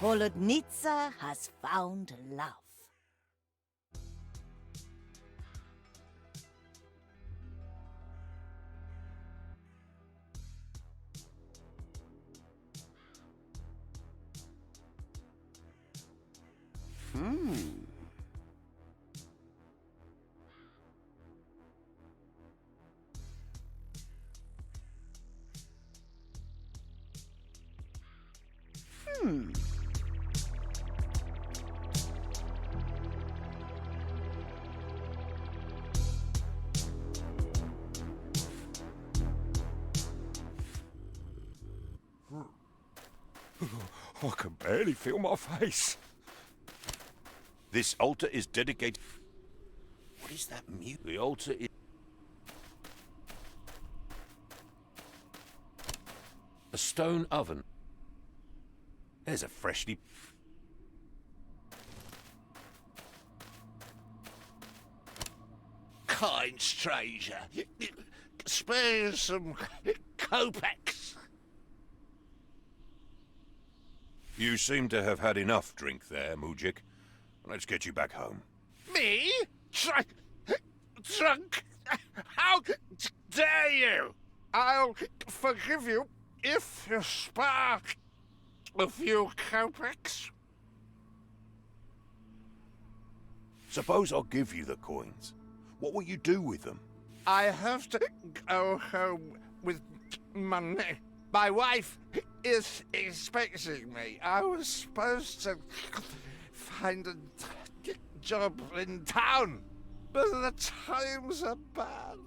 Holodnitsa has found love. I can barely feel my face. This altar is dedicated... What is that mute? The altar is... A stone oven. There's a freshly... Kind stranger, spare some kopecks. You seem to have had enough drink there, Mujik. Let's get you back home. Me? Drunk? How dare you? I'll forgive you if you spare a few kopecks. Suppose I'll give you the coins. What will you do with them? I have to go home with money. My wife is expecting me. I was supposed to find a job in town, but the times are bad.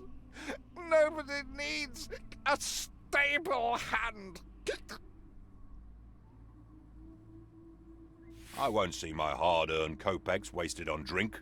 Nobody needs a stable hand. I won't see my hard-earned kopecks wasted on drink.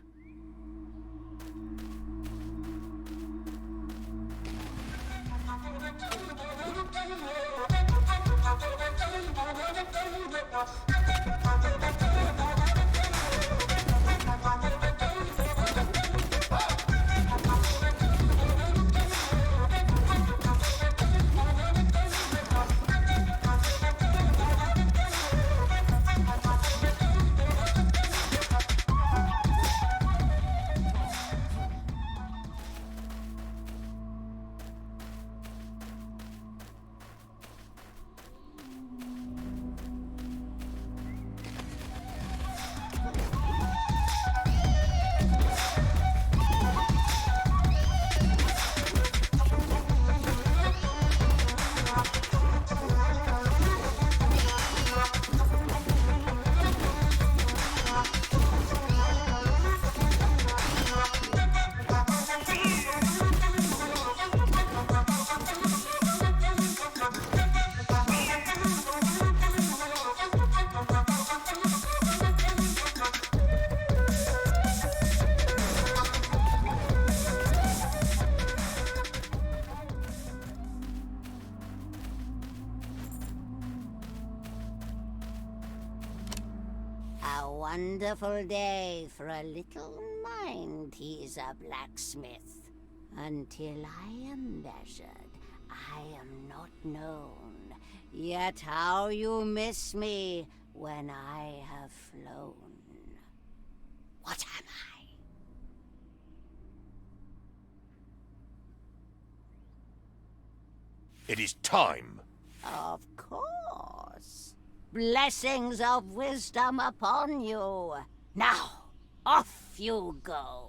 A wonderful day for a little mind-teaser, blacksmith. Until I am measured, I am not known. Yet how you miss me when I have flown. What am I? It is time. Of course. Blessings of wisdom upon you. Now, off you go.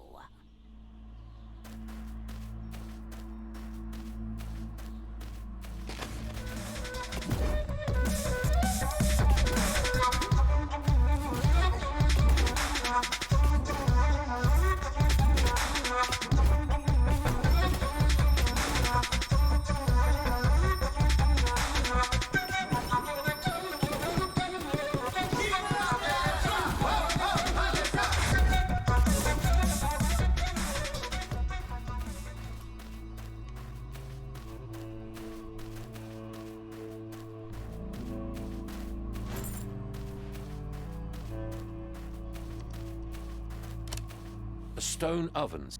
A stone oven.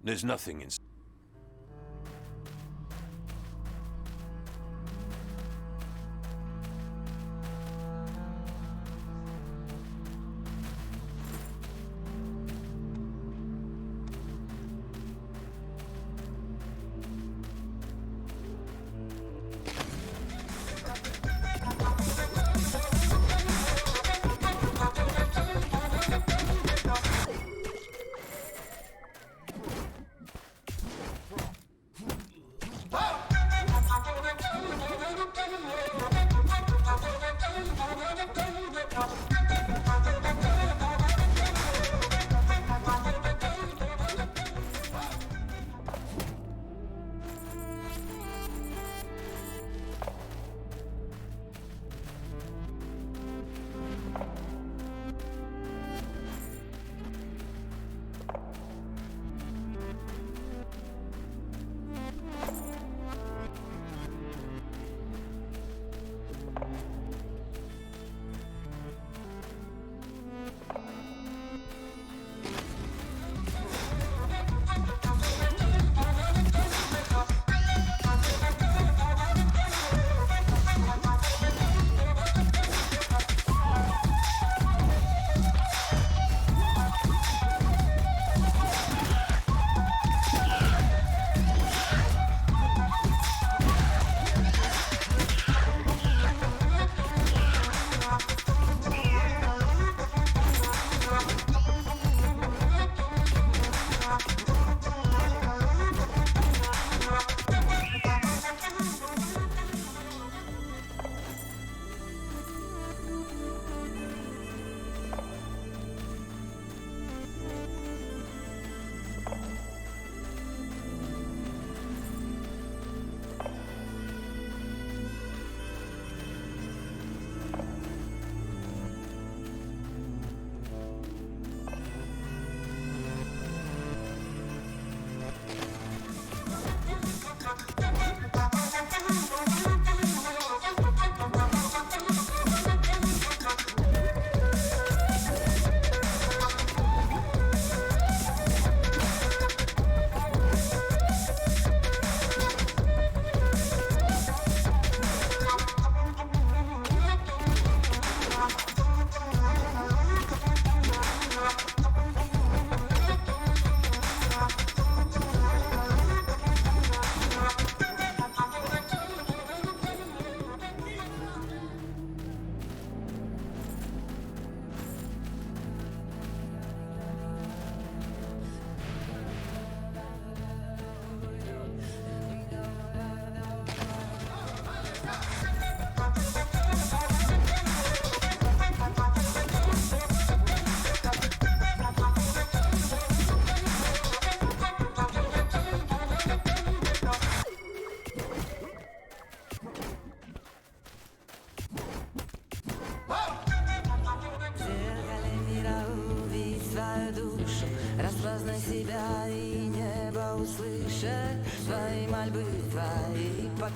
There's nothing in...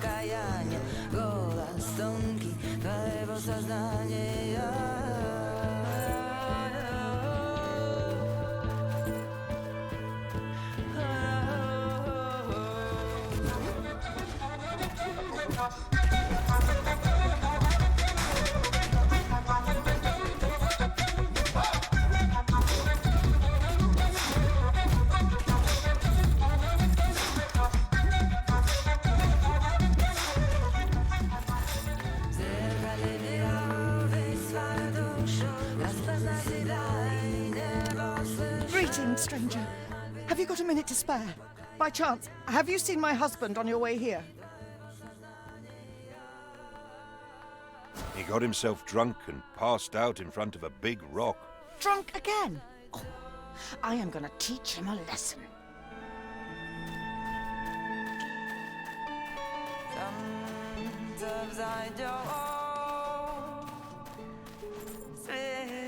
покаяния, голос тонкий, твоего сознания. Greetings, stranger. Have you got a minute to spare? By chance, have you seen my husband on your way here? He got himself drunk and passed out in front of a big rock. Drunk again? Oh, I am going to teach him a lesson. Sometimes I don't sweet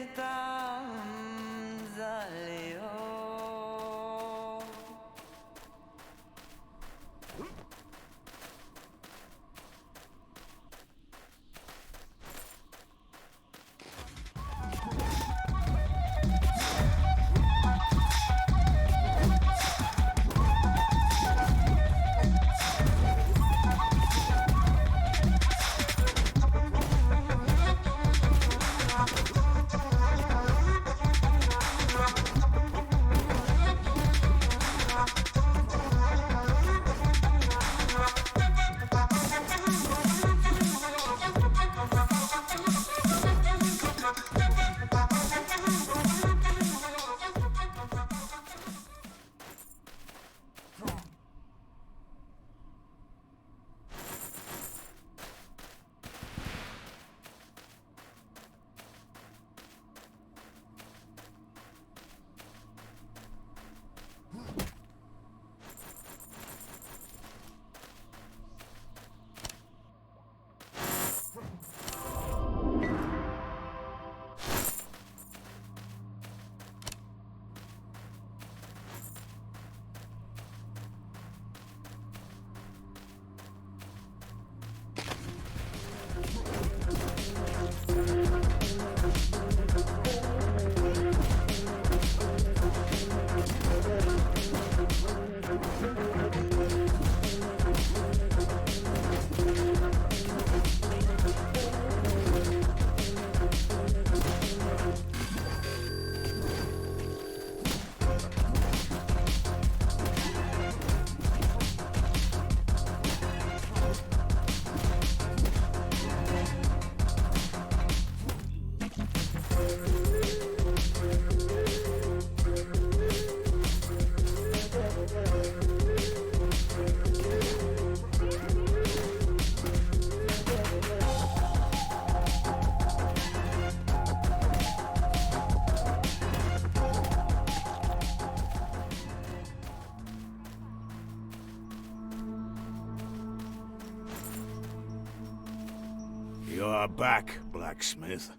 You are back, blacksmith.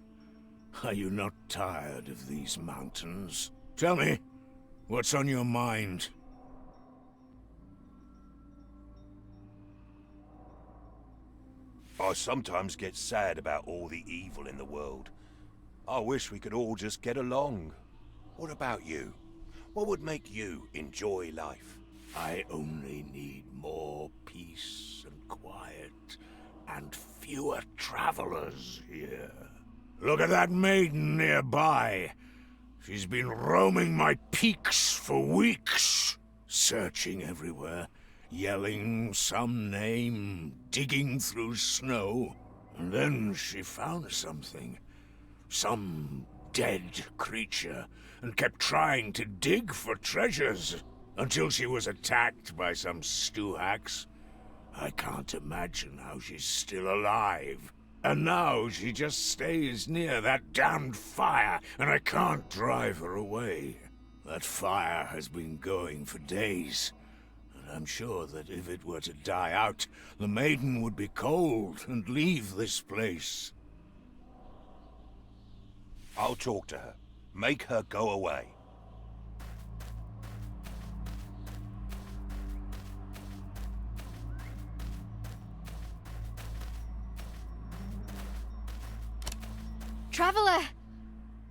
Are you not tired of these mountains? Tell me, what's on your mind? I sometimes get sad about all the evil in the world. I wish we could all just get along. What about you? What would make you enjoy life? I only need more peace and quiet, and fewer travelers here. Look at that maiden nearby. She's been roaming my peaks for weeks, searching everywhere, yelling some name, digging through snow. And then she found something. Some dead creature, and kept trying to dig for treasures, until she was attacked by some stew-hacks. I can't imagine how she's still alive. And now she just stays near that damned fire, and I can't drive her away. That fire has been going for days, and I'm sure that if it were to die out, the maiden would be cold and leave this place. I'll talk to her. Make her go away. Traveler!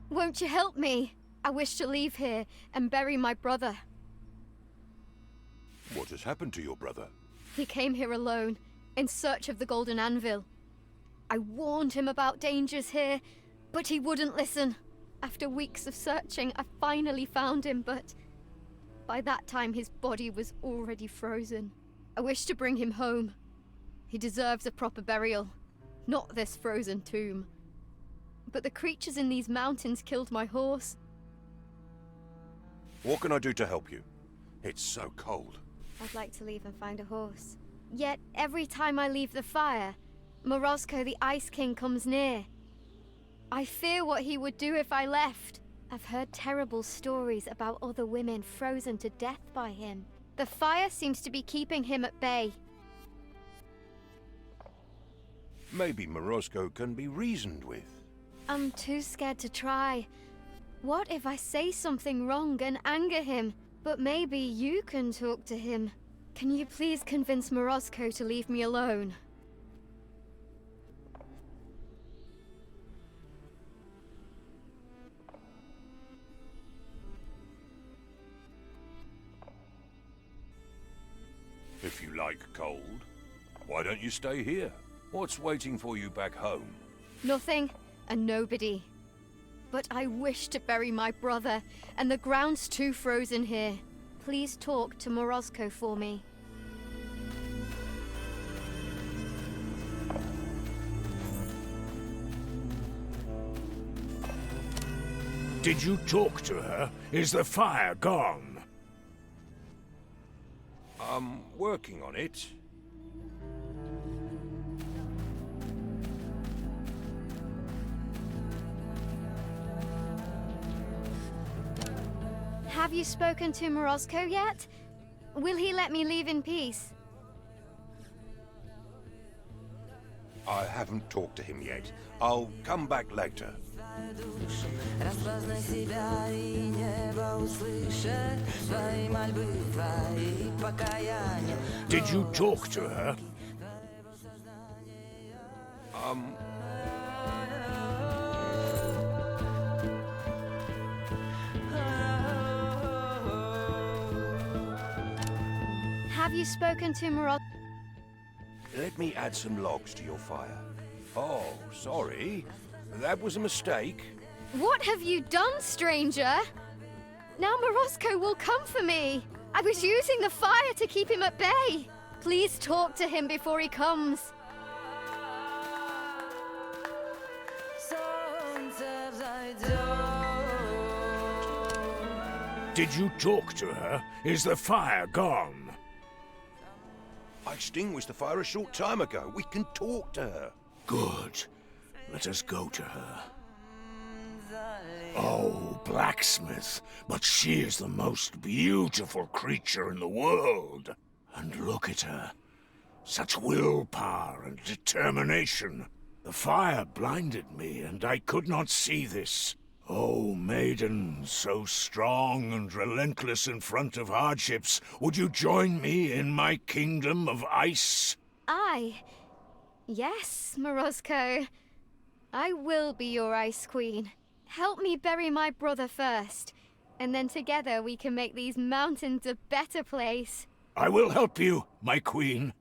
Won't you help me? I wish to leave here and bury my brother. What has happened to your brother? He came here alone, in search of the Golden Anvil. I warned him about dangers here, but he wouldn't listen. After weeks of searching, I finally found him, but by that time his body was already frozen. I wish to bring him home. He deserves a proper burial, not this frozen tomb. But the creatures in these mountains killed my horse. What can I do to help you? It's so cold. I'd like to leave and find a horse. Yet every time I leave the fire, Morozko the Ice King comes near. I fear what he would do if I left. I've heard terrible stories about other women frozen to death by him. The fire seems to be keeping him at bay. Maybe Morozko can be reasoned with. I'm too scared to try. What if I say something wrong and anger him? But maybe you can talk to him. Can you please convince Morozko to leave me alone? If you like cold, why don't you stay here? What's waiting for you back home? Nothing and nobody. But I wish to bury my brother, and the ground's too frozen here. Please talk to Morozko for me. Did you talk to her? Is the fire gone? I'm working on it. Have you spoken to Morozko yet? Will he let me leave in peace? I haven't talked to him yet. I'll come back later. Распознай себя и небо услышит твои мольбы, твои покаяния. Did you talk to her? Have you spoken to Morozko? Let me add some logs to your fire. Oh, sorry. That was a mistake. What have you done, stranger? Now Morozko will come for me. I was using the fire to keep him at bay. Please talk to him before he comes. Солнце взойдет. Did you talk to her? Is the fire gone? I extinguished the fire a short time ago. We can talk to her. Good. Let us go to her. Oh, blacksmith, but she is the most beautiful creature in the world. And look at her. Such willpower and determination. The fire blinded me, and I could not see this. Oh, maiden, so strong and relentless in front of hardships, would you join me in my kingdom of ice? Yes, Morozko. I will be your Ice Queen. Help me bury my brother first, and then together we can make these mountains a better place. I will help you, my queen,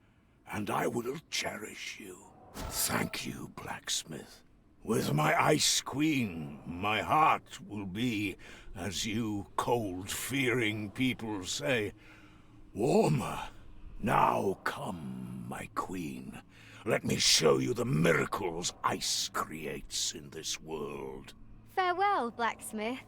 and I will cherish you. Thank you, blacksmith. With my Ice Queen, my heart will be, as you cold-fearing people say, warmer. Now come, my queen. Let me show you the miracles ice creates in this world. Farewell, blacksmith.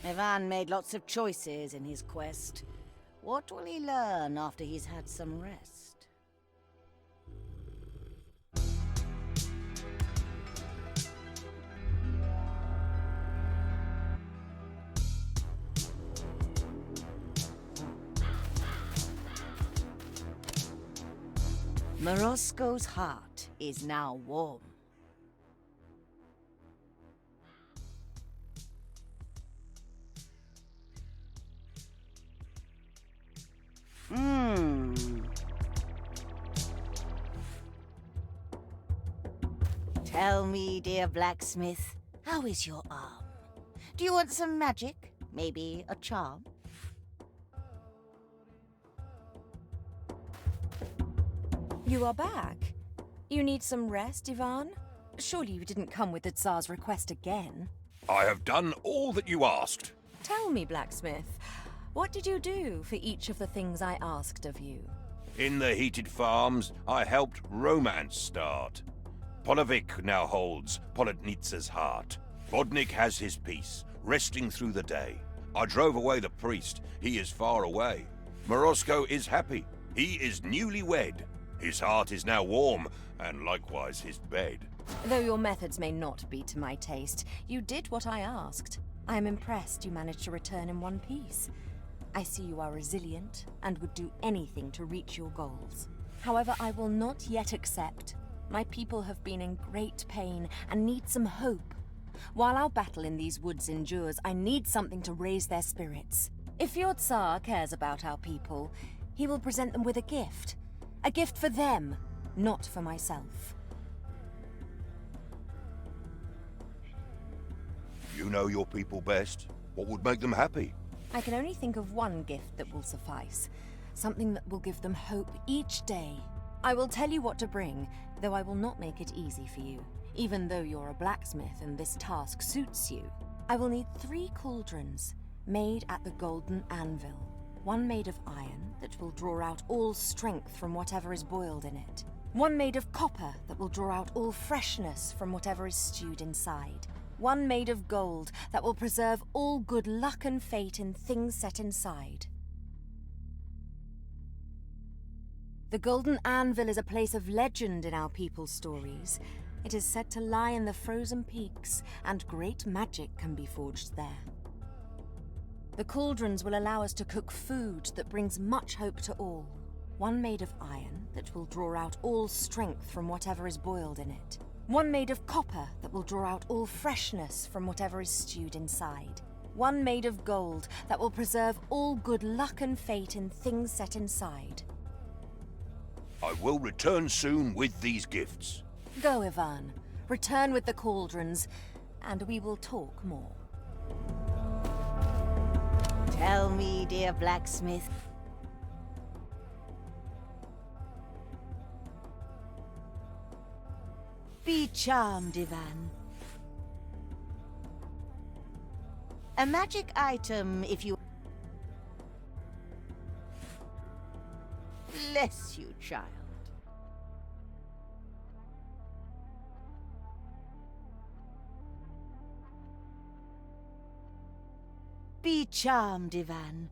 Ivan made lots of choices in his quest. What will he learn after he's had some rest? Morosco's heart is now warm. Tell me, dear blacksmith, how is your arm? Do you want some magic? Maybe a charm? You are back. You need some rest, Ivan? Surely you didn't come with the Tsar's request again. I have done all that you asked. Tell me, blacksmith, what did you do for each of the things I asked of you? In the heated farms, I helped romance start. Polovik now holds Polotnitsa's heart. Bodnik has his peace, resting through the day. I drove away the priest. He is far away. Morosco is happy. He is newly wed. His heart is now warm, and likewise his bed. Though your methods may not be to my taste, you did what I asked. I am impressed you managed to return in one piece. I see you are resilient and would do anything to reach your goals. However, I will not yet accept. My people have been in great pain and need some hope. While our battle in these woods endures, I need something to raise their spirits. If your Tsar cares about our people, he will present them with a gift. A gift for them, not for myself. You know your people best. What would make them happy? I can only think of one gift that will suffice. Something that will give them hope each day. I will tell you what to bring, though I will not make it easy for you. Even though you're a blacksmith and this task suits you. I will need 3 cauldrons, made at the golden anvil. One made of iron that will draw out all strength from whatever is boiled in it. One made of copper that will draw out all freshness from whatever is stewed inside. One made of gold that will preserve all good luck and fate in things set inside. The Golden Anvil is a place of legend in our people's stories. It is said to lie in the frozen peaks, and great magic can be forged there. The cauldrons will allow us to cook food that brings much hope to all. One made of iron that will draw out all strength from whatever is boiled in it. One made of copper that will draw out all freshness from whatever is stewed inside. One made of gold that will preserve all good luck and fate in things set inside. I will return soon with these gifts. Go, Ivan. Return with the cauldrons, and we will talk more. Tell me, dear blacksmith. Be charmed, Ivan. A magic item, if you... Bless you, child. Be charmed, Ivan.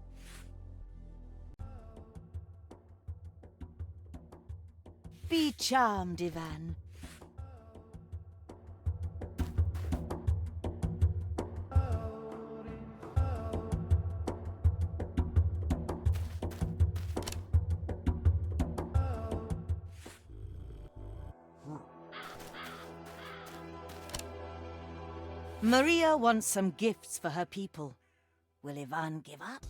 Be charmed, Ivan. Maria wants some gifts for her people. Will Ivan give up?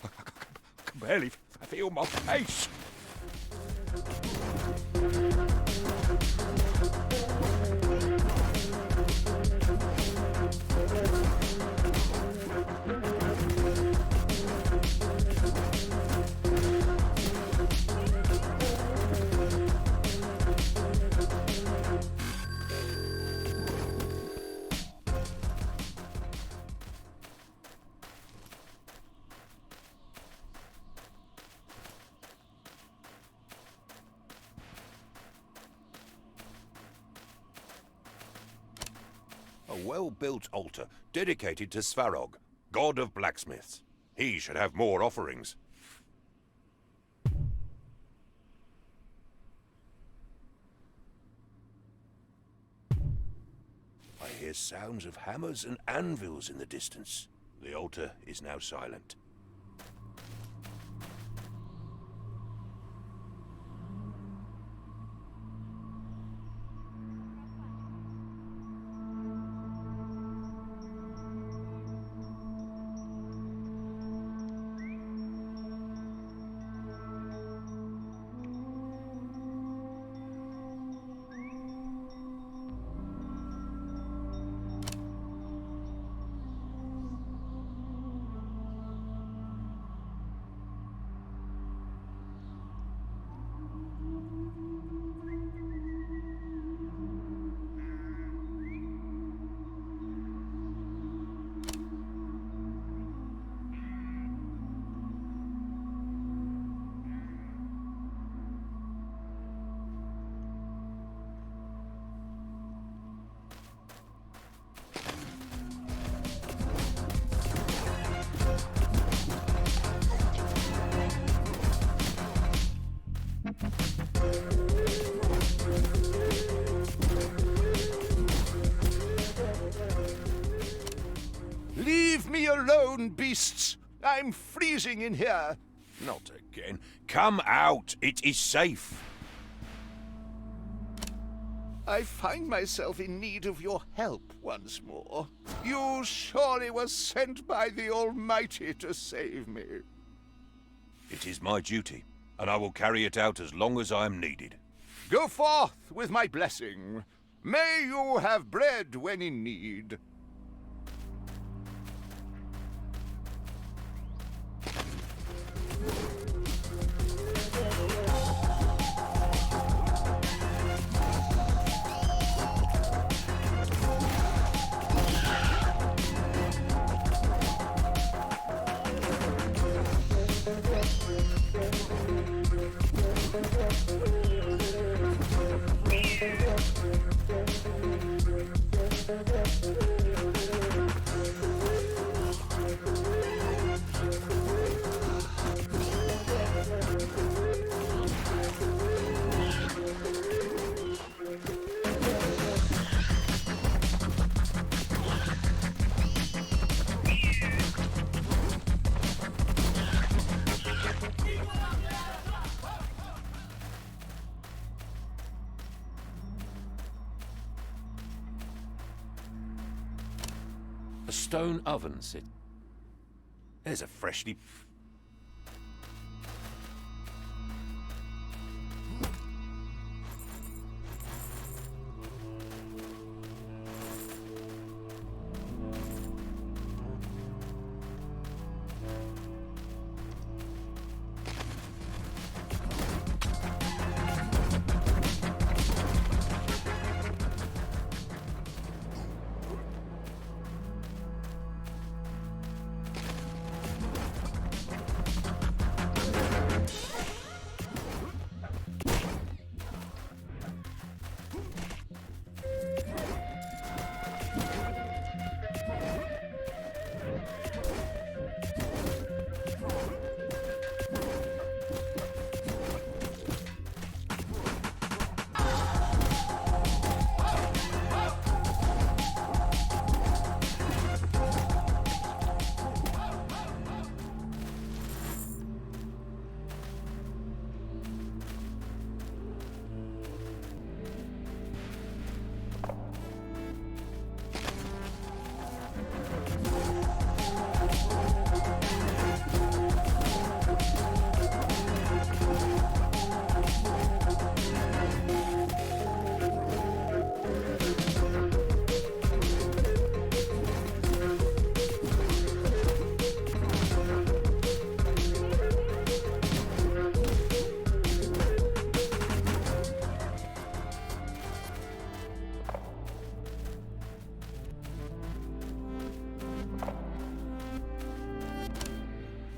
I can barely feel my face. A well-built altar dedicated to Svarog, god of blacksmiths. He should have more offerings. I hear sounds of hammers and anvils in the distance. The altar is now silent. Leave me alone, beasts! I'm freezing in here. Not again. Come out. It is safe. I find myself in need of your help once more. You surely were sent by the Almighty to save me. It is my duty, and I will carry it out as long as I am needed. Go forth with my blessing. May you have bread when in need. A stone oven, Sid. There's a freshly...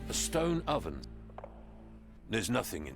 A stone oven. There's nothing in...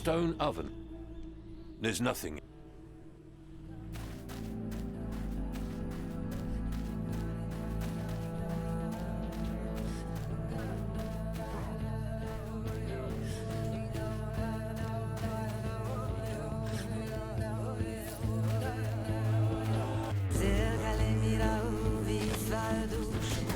stone oven. There's nothing. Zerkale mirał wisła duszy.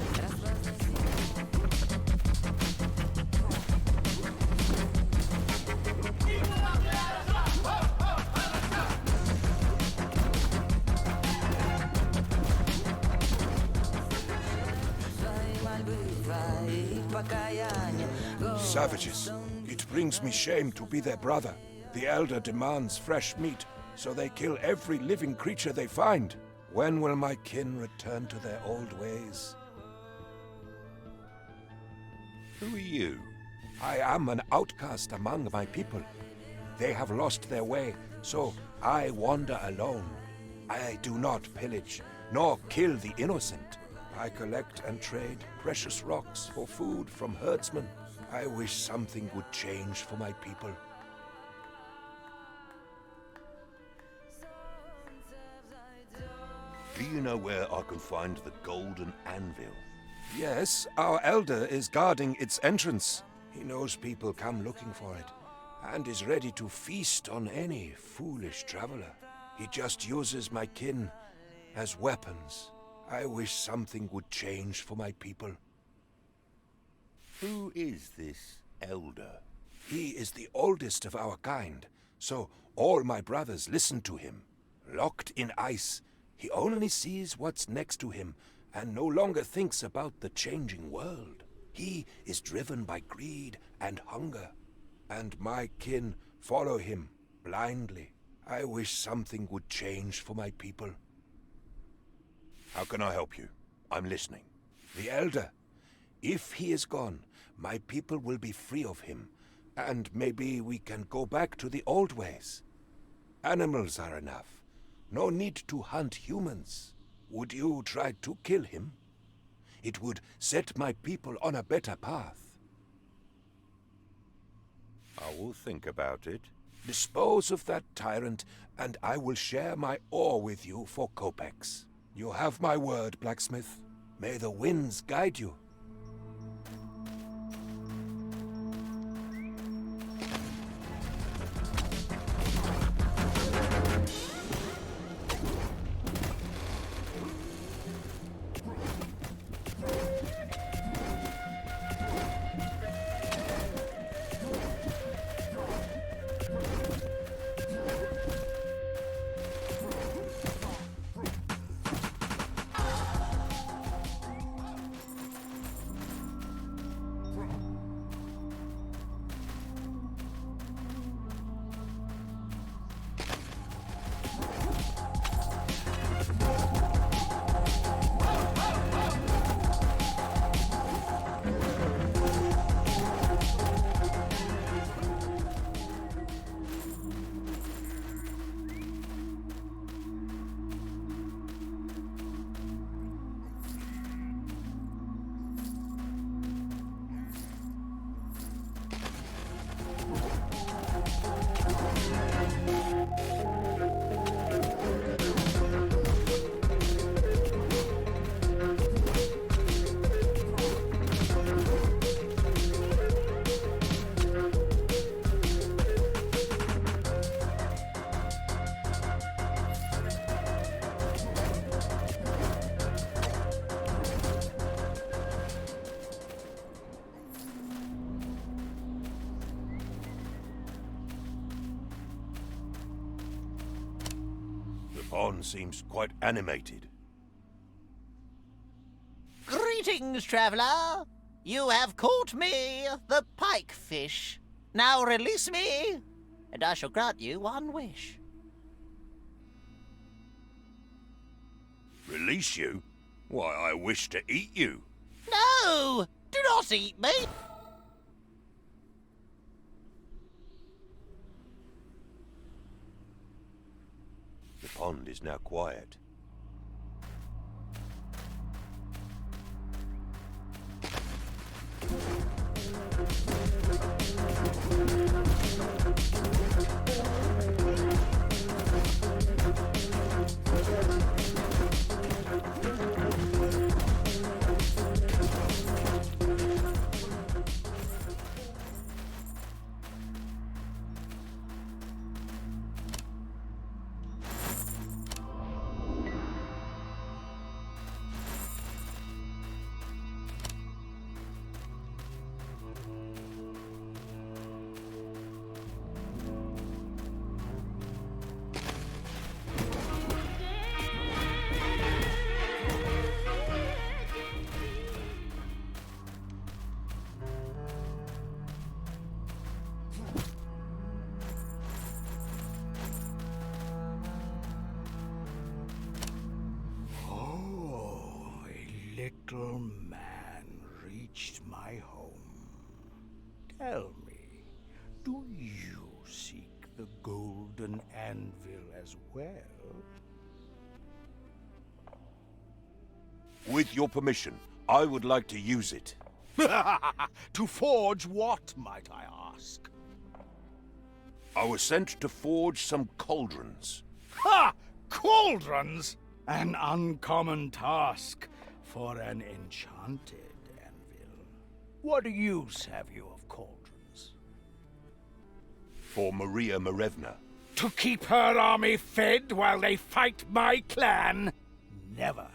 Savages. It brings me shame to be their brother. The Elder demands fresh meat, so they kill every living creature they find. When will my kin return to their old ways? Who are you? I am an outcast among my people. They have lost their way, so I wander alone. I do not pillage, nor kill the innocent. I collect and trade precious rocks for food from herdsmen. I wish something would change for my people. Do you know where I can find the golden anvil? Yes, our elder is guarding its entrance. He knows people come looking for it, and is ready to feast on any foolish traveler. He just uses my kin as weapons. I wish something would change for my people. Who is this elder? He is the oldest of our kind, so all my brothers listen to him. Locked in ice, he only sees what's next to him and no longer thinks about the changing world. He is driven by greed and hunger, and my kin follow him blindly. I wish something would change for my people. How can I help you? I'm listening. The Elder. If he is gone, my people will be free of him, and maybe we can go back to the old ways. Animals are enough. No need to hunt humans. Would you try to kill him? It would set my people on a better path. I will think about it. Dispose of that tyrant, and I will share my ore with you for kopecks. You have my word, blacksmith. May the winds guide you. The pond seems quite animated. Greetings, traveler. You have caught me, the pikefish. Now release me, and I shall grant you one wish. Release you? Why, I wish to eat you. No! Do not eat me! The pond is now quiet. little man reached my home. Tell me, do you seek the golden anvil as well? With your permission, I would like to use it. To forge what, might I ask? I was sent to forge some cauldrons. Ha! Cauldrons! An uncommon task for an enchanted anvil. What use have you of cauldrons? For Maria Marevna. To keep her army fed while they fight my clan? Never.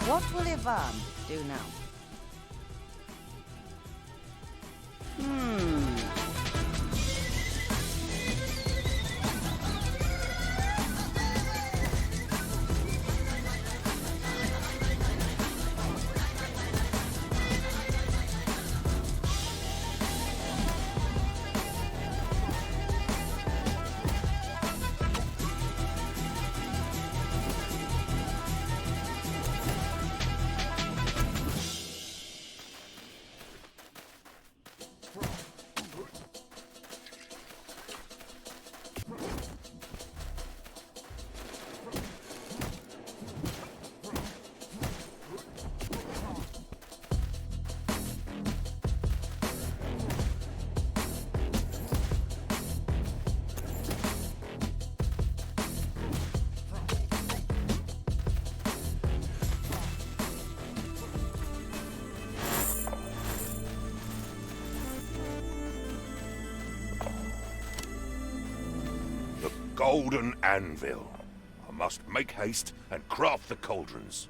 What will Ivan do now? Golden anvil. I must make haste and craft the cauldrons.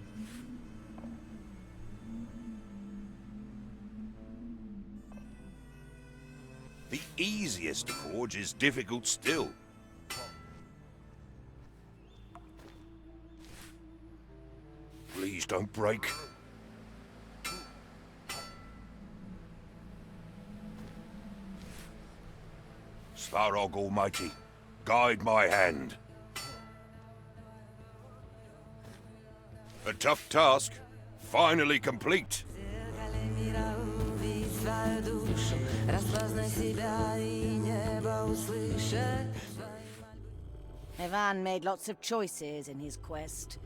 The easiest to forge is difficult still. Please don't break. Svarog Almighty, guide my hand. A tough task, finally complete. Ivan made lots of choices in his quest.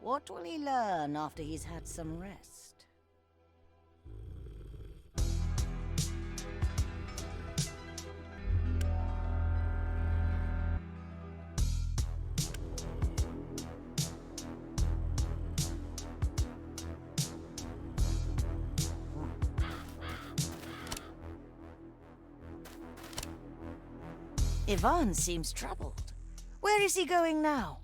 What will he learn after he's had some rest? Ivan seems troubled. Where is he going now?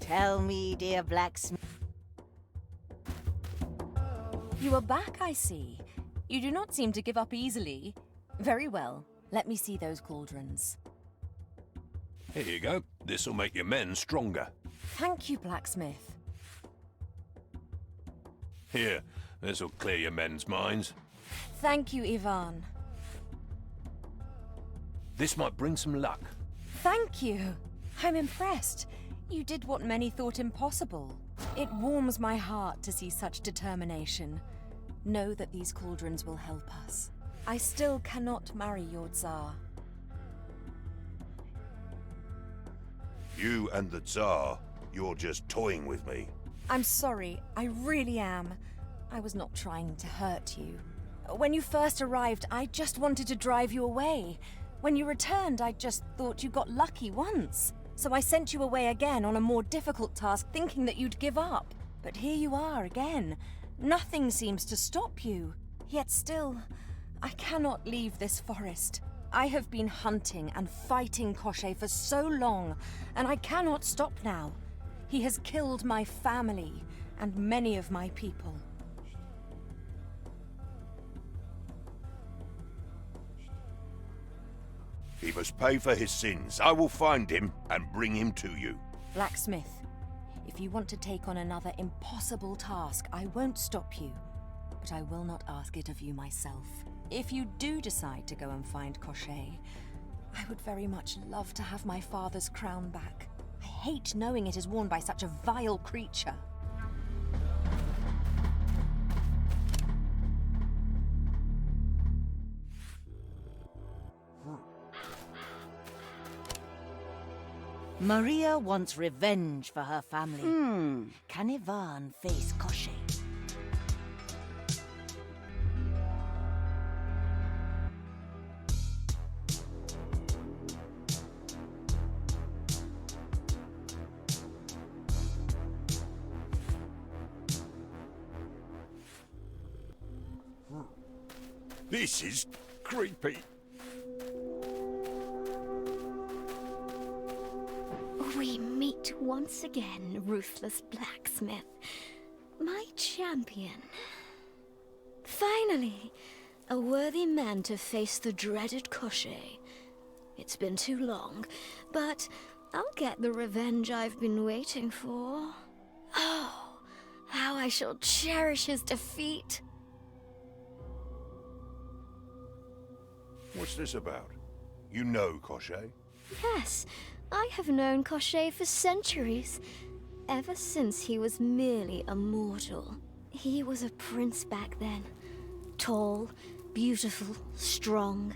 Tell me, dear blacksmith. You are back, I see. You do not seem to give up easily. Very well. Let me see those cauldrons. Here you go. This'll make your men stronger. Thank you, blacksmith. Here, this'll clear your men's minds. Thank you, Ivan. This might bring some luck. Thank you. I'm impressed. You did what many thought impossible. It warms my heart to see such determination. Know that these cauldrons will help us. I still cannot marry your Tsar. You and the Tsar, you're just toying with me. I'm sorry, I really am. I was not trying to hurt you. When you first arrived, I just wanted to drive you away. When you returned, I just thought you got lucky once. So I sent you away again on a more difficult task, thinking that you'd give up. But here you are again. Nothing seems to stop you. Yet still, I cannot leave this forest. I have been hunting and fighting Koschei for so long, and I cannot stop now. He has killed my family and many of my people. He must pay for his sins. I will find him and bring him to you. Blacksmith, if you want to take on another impossible task, I won't stop you. But I will not ask it of you myself. If you do decide to go and find Koschei, I would very much love to have my father's crown back. I hate knowing it is worn by such a vile creature. Maria wants revenge for her family. Can Ivan face Koschei? This is creepy. We meet once again, ruthless blacksmith. My champion. Finally, a worthy man to face the dreaded Koschei. It's been too long, but I'll get the revenge I've been waiting for. Oh, how I shall cherish his defeat. What's this about? You know Koschei? Yes, I have known Koschei for centuries. Ever since he was merely a mortal. He was a prince back then. Tall, beautiful, strong.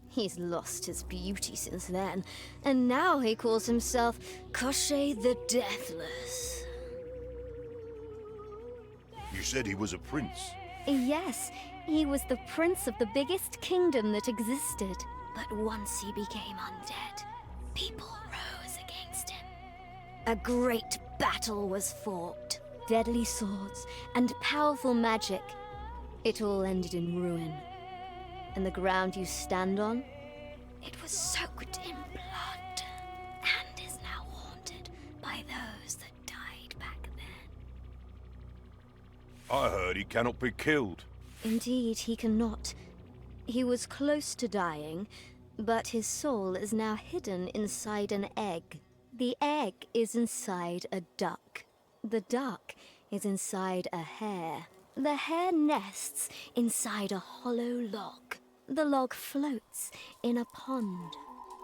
He's lost his beauty since then, and now he calls himself Koschei the Deathless. You said he was a prince. Yes, he was the prince of the biggest kingdom that existed. But once he became undead, people rose against him. A great battle was fought. Deadly swords and powerful magic. It all ended in ruin. And the ground you stand on, it was soaked in blood and is now haunted by those that died back then. I heard he cannot be killed. Indeed, he cannot. He was close to dying, but his soul is now hidden inside an egg. The egg is inside a duck. The duck is inside a hare. The hare nests inside a hollow log. The log floats in a pond.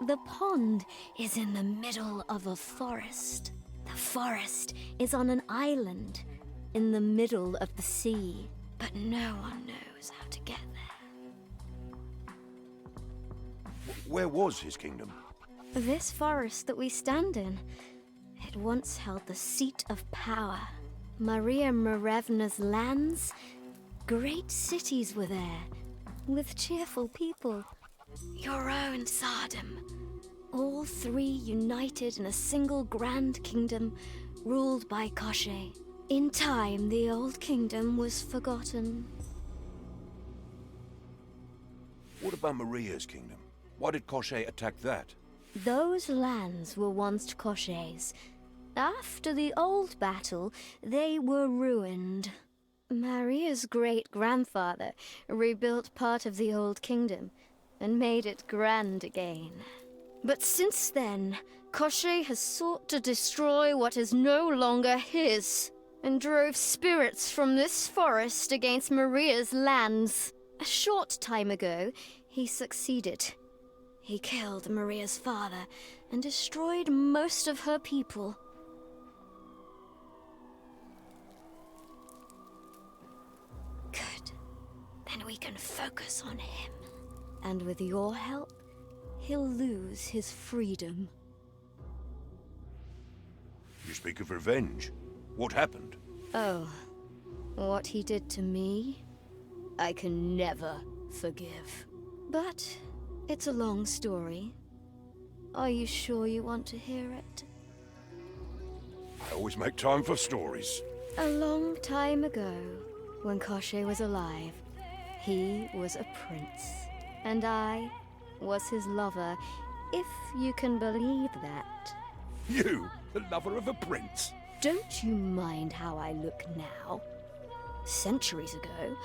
The pond is in the middle of a forest. The forest is on an island in the middle of the sea. But no one knows how to get there. Where was his kingdom? This forest that we stand in, it once held the seat of power. Maria Marevna's lands, great cities were there, with cheerful people. Your own Tsardom. All three united in a single grand kingdom, ruled by Koschei. In time, the old kingdom was forgotten. What about Maria's kingdom? Why did Koschei attack that? Those lands were once Koschei's, After the old battle, they were ruined. Maria's great-grandfather rebuilt part of the old kingdom and made it grand again. But since then, Koschei has sought to destroy what is no longer his, and drove spirits from this forest against Maria's lands. A short time ago, he succeeded. He killed Maria's father and destroyed most of her people. Good. Then we can focus on him. And with your help, he'll lose his freedom. You speak of revenge. What happened? Oh, what he did to me, I can never forgive. But it's a long story. Are you sure you want to hear it? I always make time for stories. A long time ago, when Koschei was alive, he was a prince, and I was his lover, if you can believe that. You, the lover of a prince? Don't you mind how I look now? Centuries ago,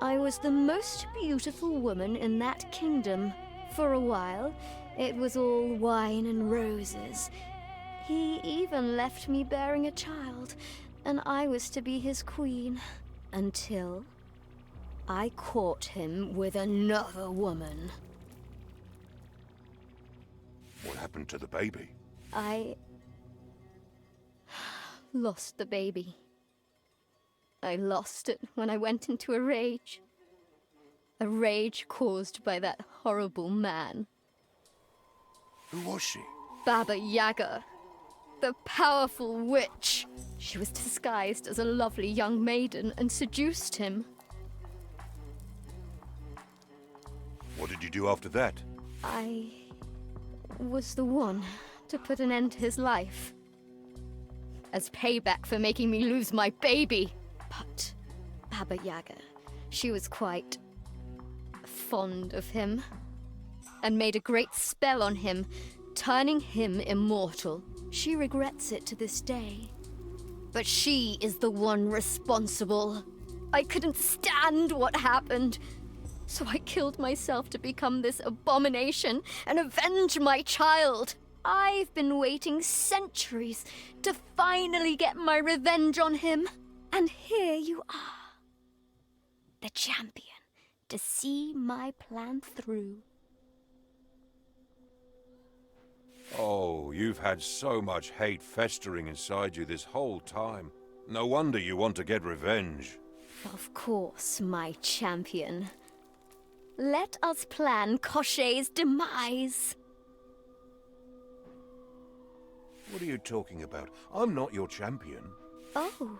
I was the most beautiful woman in that kingdom. For a while, it was all wine and roses. He even left me bearing a child, and I was to be his queen. Until I caught him with another woman. What happened to the baby? I lost the baby. I lost it when I went into a rage. A rage caused by that horrible man. Who was she? Baba Yaga, the powerful witch. She was disguised as a lovely young maiden and seduced him. What did you do after that? I was the one to put an end to his life. As payback for making me lose my baby. But Baba Yaga, she was quite fond of him, and made a great spell on him, turning him immortal. She regrets it to this day. But she is the one responsible. I couldn't stand what happened, so I killed myself to become this abomination and avenge my child. I've been waiting centuries to finally get my revenge on him. And here you are, the champion, to see my plan through. Oh, you've had so much hate festering inside you this whole time. No wonder you want to get revenge. Of course, my champion. Let us plan Koschei's demise. What are you talking about? I'm not your champion. Oh,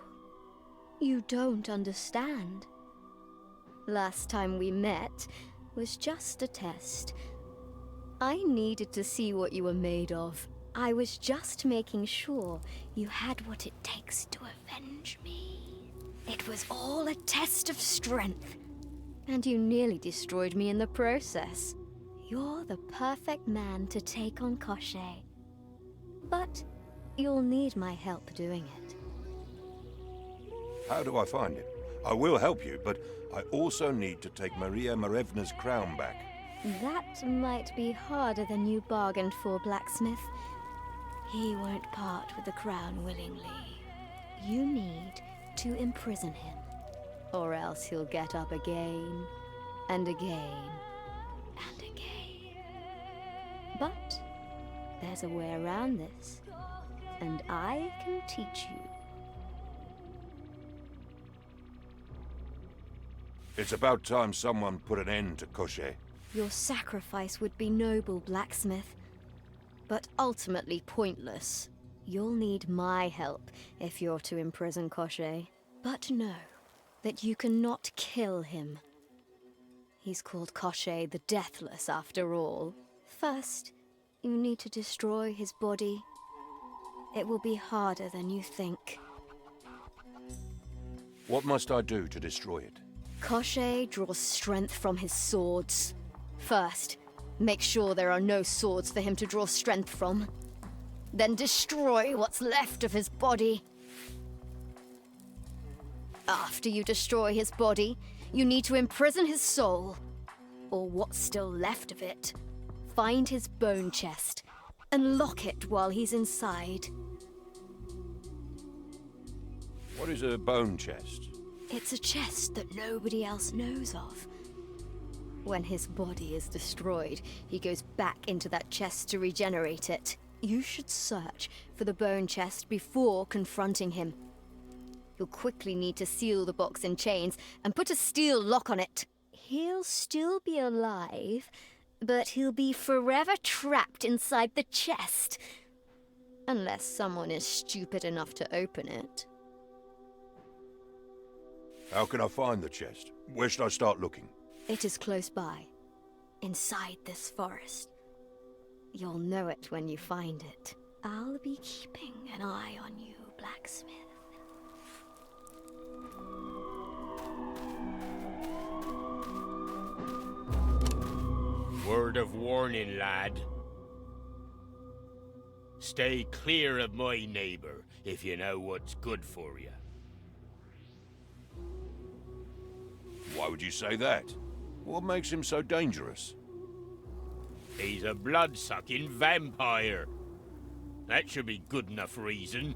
you don't understand. Last time we met was just a test. I needed to see what you were made of. I was just making sure you had what it takes to avenge me. It was all a test of strength, and you nearly destroyed me in the process. You're the perfect man to take on Koschei. But you'll need my help doing it. How do I find him? I will help you, but I also need to take Maria Marevna's crown back. That might be harder than you bargained for, blacksmith. He won't part with the crown willingly. You need to imprison him, or else he'll get up again, and again, and again. But there's a way around this, and I can teach you. It's about time someone put an end to Koschei. Your sacrifice would be noble, blacksmith, but ultimately pointless. You'll need my help if you're to imprison Koschei. But know that you cannot kill him. He's called Koschei the Deathless after all. First, you need to destroy his body. It will be harder than you think. What must I do to destroy it? Koschei draws strength from his swords. First, make sure there are no swords for him to draw strength from. then destroy what's left of his body. After you destroy his body, you need to imprison his soul, or what's still left of it. Find his bone chest and lock it while he's inside. What is a bone chest? It's a chest that nobody else knows of. When his body is destroyed, he goes back into that chest to regenerate it. You should search for the bone chest before confronting him. You'll quickly need to seal the box in chains and put a steel lock on it. He'll still be alive, but he'll be forever trapped inside the chest. Unless someone is stupid enough to open it. How can I find the chest? Where should I start looking? It is close by, inside this forest. You'll know it when you find it. I'll be keeping an eye on you, blacksmith. Word of warning, lad. Stay clear of my neighbor if you know what's good for you. Why would you say that? What makes him so dangerous? He's a blood-sucking vampire. That should be good enough reason.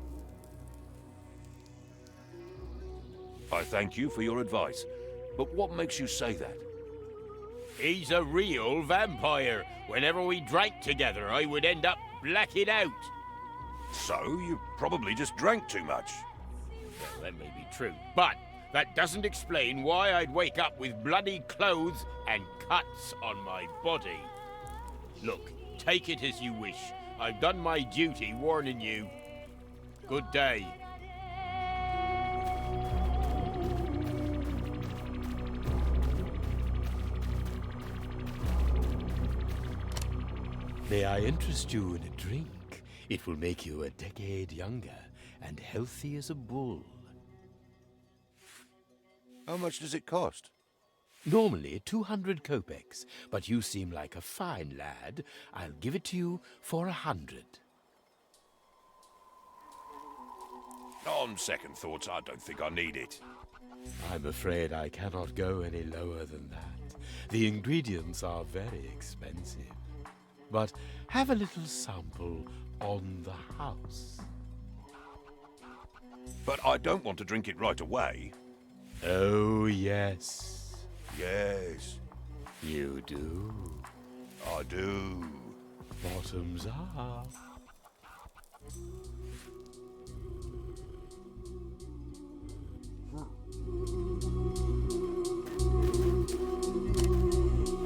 I thank you for your advice, but what makes you say that? He's a real vampire. Whenever we drank together, I would end up blacking out. So, you probably just drank too much. Well, that may be true, but that doesn't explain why I'd wake up with bloody clothes and cuts on my body. Look, take it as you wish. I've done my duty warning you. Good day. May I interest you in a drink? It will make you a decade younger and healthy as a bull. How much does it cost? Normally 200 kopecks, but you seem like a fine lad. I'll give it to you for 100. On second thoughts, I don't think I need it. I'm afraid I cannot go any lower than that. The ingredients are very expensive. But have a little sample on the house. But I don't want to drink it right away. Oh, yes. Yes, You do. I do. Bottoms up.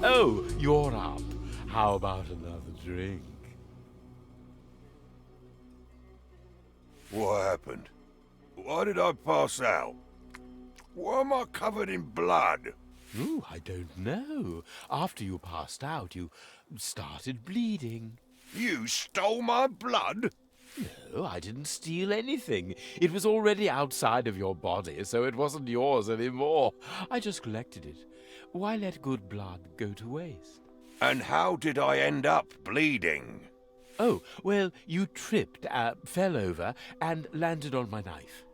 Oh, you're up. How about another drink? What happened? Why did I pass out? Why am I covered in blood? Ooh, I don't know. After you passed out, you started bleeding. You stole my blood? No, I didn't steal anything. It was already outside of your body, so it wasn't yours anymore. I just collected it. Why let good blood go to waste? And how did I end up bleeding? Oh, well, you tripped, fell over, and landed on my knife.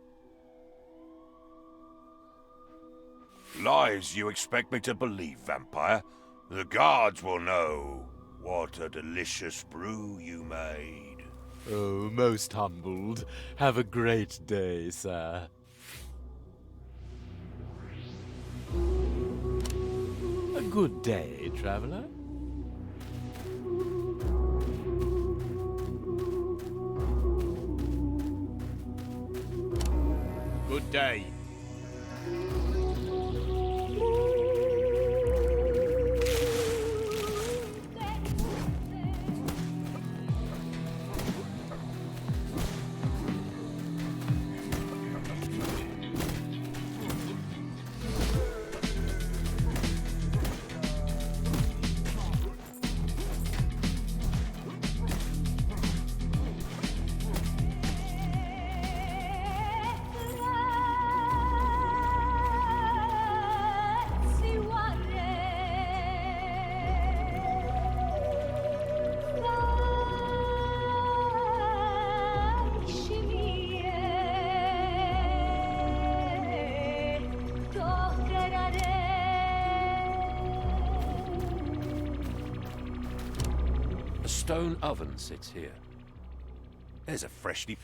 Lies you expect me to believe, vampire. The guards will know what a delicious brew you made. Oh, most humbled. Have a great day, sir. A good day, traveler. Good day. stone oven sits here. There's a freshly...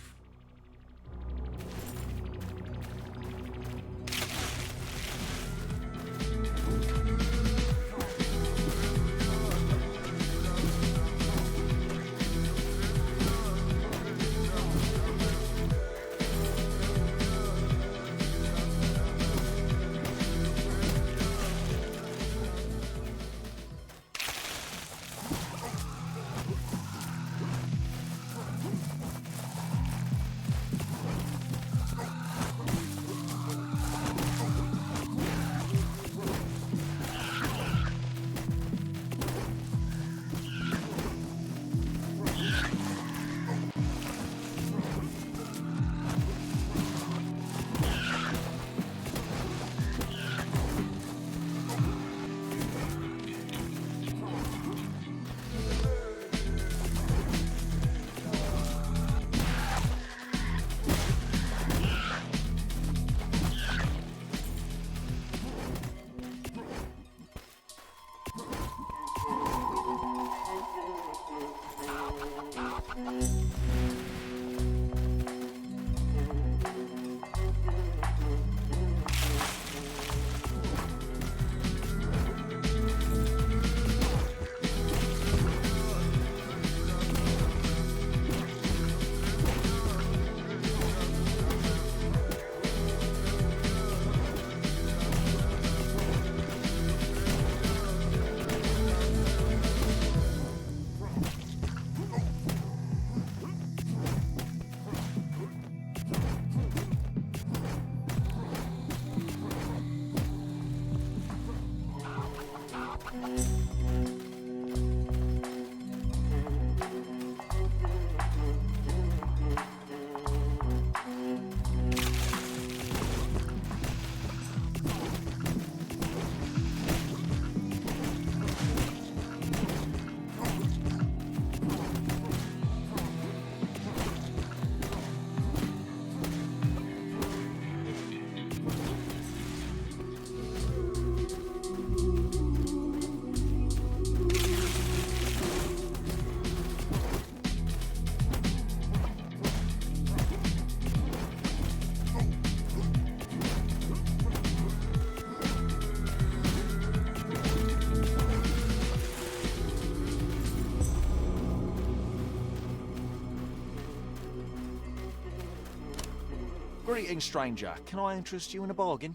Greetings, stranger. Can I interest you in a bargain?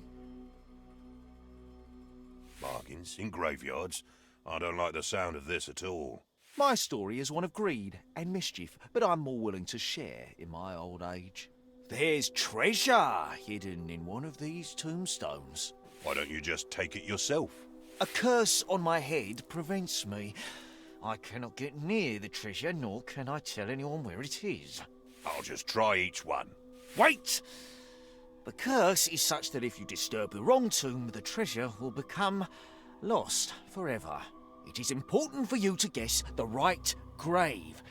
Bargains in graveyards? I don't like the sound of this at all. My story is one of greed and mischief, but I'm more willing to share in my old age. There's treasure hidden in one of these tombstones. Why don't you just take it yourself? A curse on my head prevents me. I cannot get near the treasure, nor can I tell anyone where it is. I'll just try each one. Wait! The curse is such that if you disturb the wrong tomb, the treasure will become lost forever. It is important for you to guess the right grave,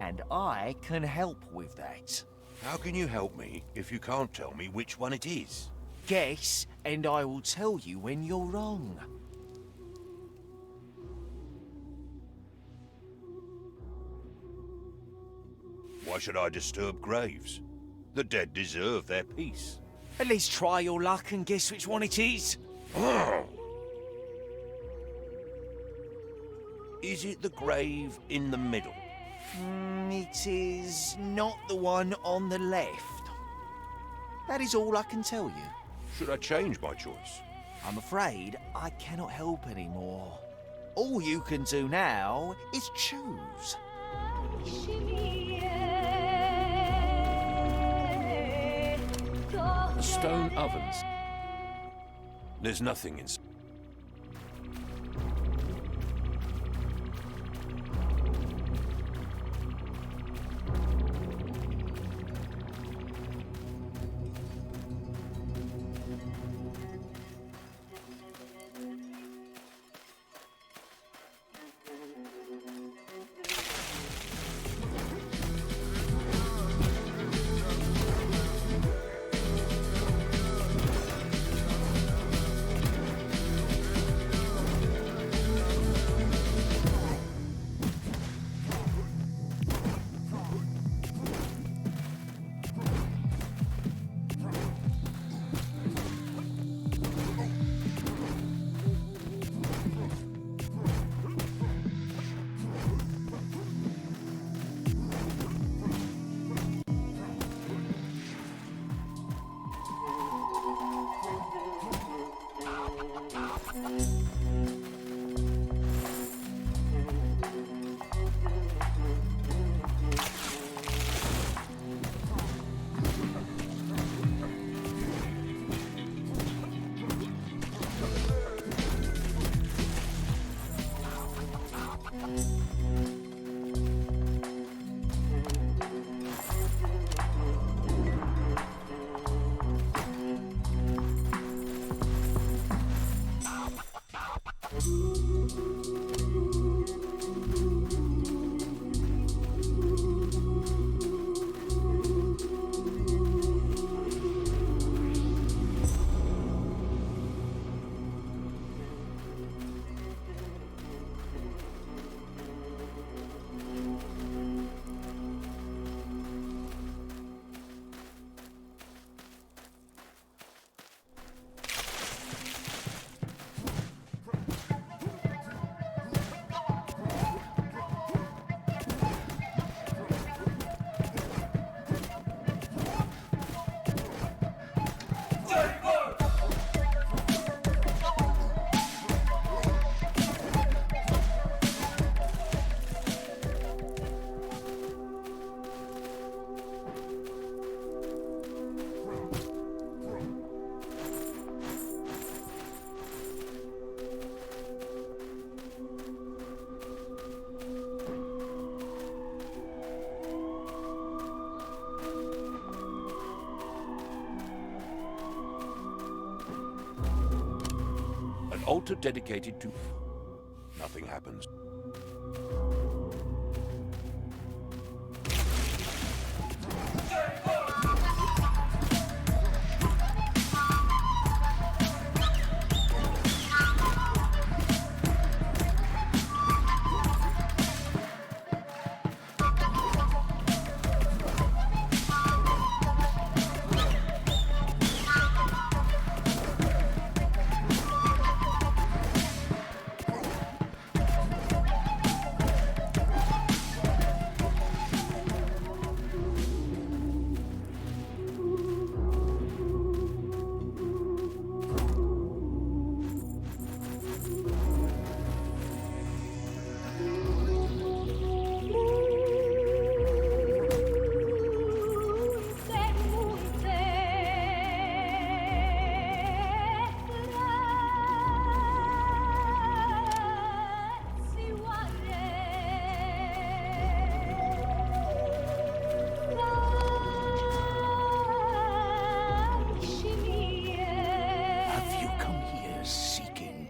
and I can help with that. How can you help me if you can't tell me which one it is? Guess, and I will tell you when you're wrong. Why should I disturb graves? The dead deserve their peace. At least try your luck and guess which one it is. Is it the grave in the middle? It is not the one on the left. That is all I can tell you. Should I change my choice? I'm afraid I cannot help anymore. All you can do now is choose. The stone ovens. There's nothing inside. An altar dedicated to... Nothing happens.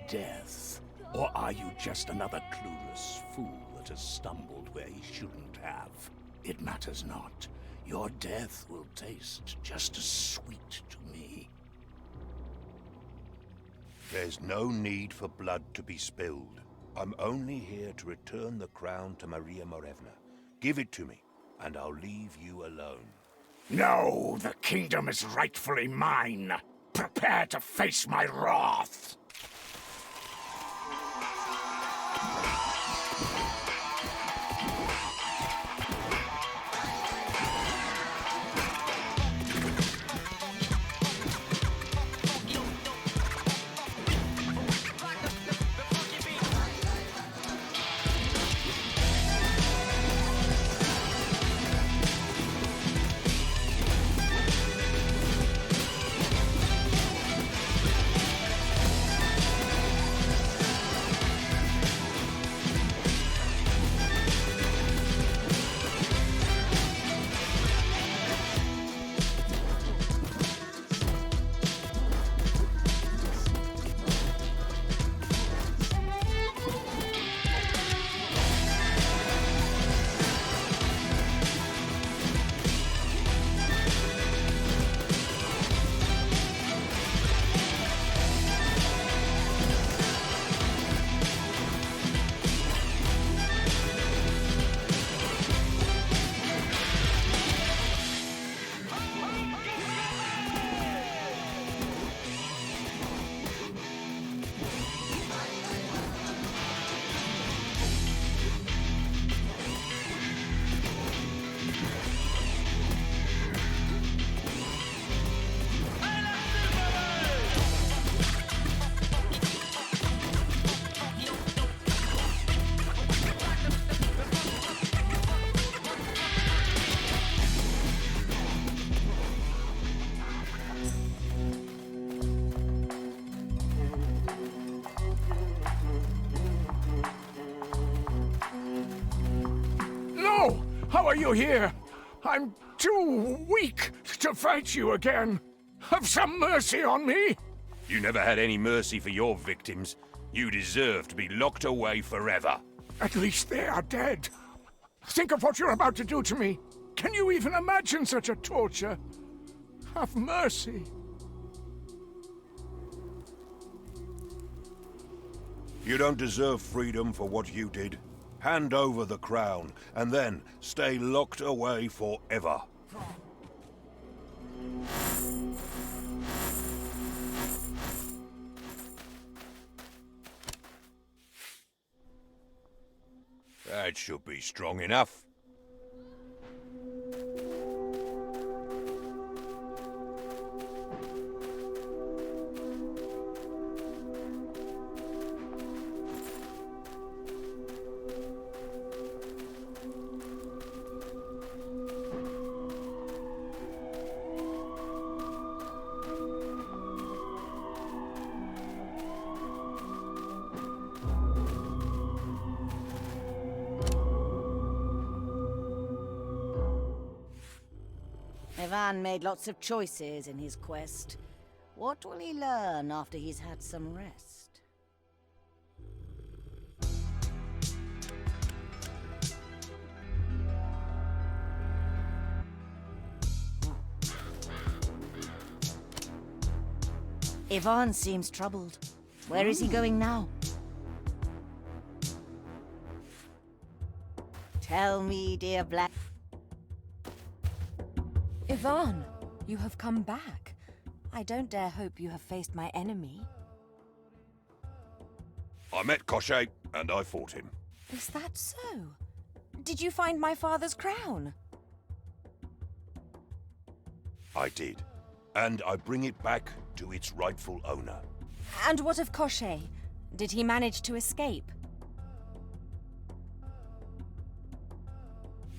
Death? Or are you just another clueless fool that has stumbled where he shouldn't have? It matters not. Your death will taste just as sweet to me. There's no need for blood to be spilled. I'm only here to return the crown to Maria Morevna. Give it to me, and I'll leave you alone. No, the kingdom is rightfully mine. Prepare to face my wrath. How are you here? I'm too weak to fight you again. Have some mercy on me. You never had any mercy for your victims. You deserve to be locked away forever. At least they are dead. Think of what you're about to do to me. Can you even imagine such a torture? Have mercy. You don't deserve freedom for what you did. Hand over the crown, and then stay locked away forever. That should be strong enough. Ivan made lots of choices in his quest. What will he learn after he's had some rest? Ivan seems troubled. Where is he going now? Tell me, dear Black... Ivan, you have come back. I don't dare hope you have faced my enemy. I met Koschei, and I fought him. Is that so? Did you find my father's crown? I did. And I bring it back to its rightful owner. And what of Koschei? Did he manage to escape?